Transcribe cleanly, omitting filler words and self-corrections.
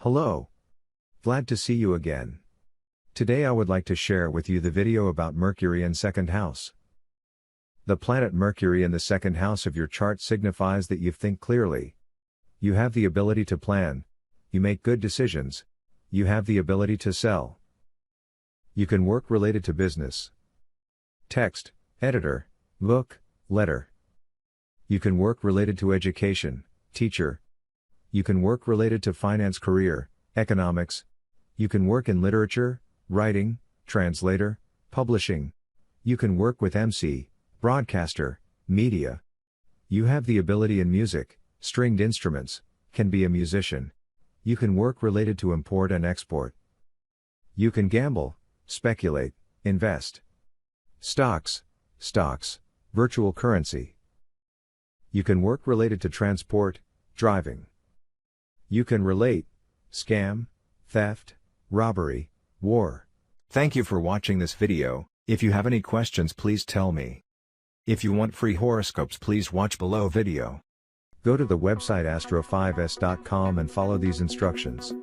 Hello. Glad to see you again. Today I would like to share with you the video about Mercury in second house. The planet Mercury in the second house of your chart signifies that you think clearly. You have the ability to plan. You make good decisions. You have the ability to sell. You can work related to business. Text, editor, book, letter. You can work related to education, teacher. You can work related to finance, career, economics. You can work in literature, writing, translator, publishing. You can work with MC, broadcaster, media. You have the ability in music, stringed instruments, can be a musician. You can work related to import and export. You can gamble, speculate, invest. Stocks, virtual currency. You can work related to transport, driving. You can relate, scam, theft, robbery, war. Thank you for watching this video. If you have any questions, please tell me. If you want free horoscopes, please watch below video. Go to the website astro5s.com and follow these instructions.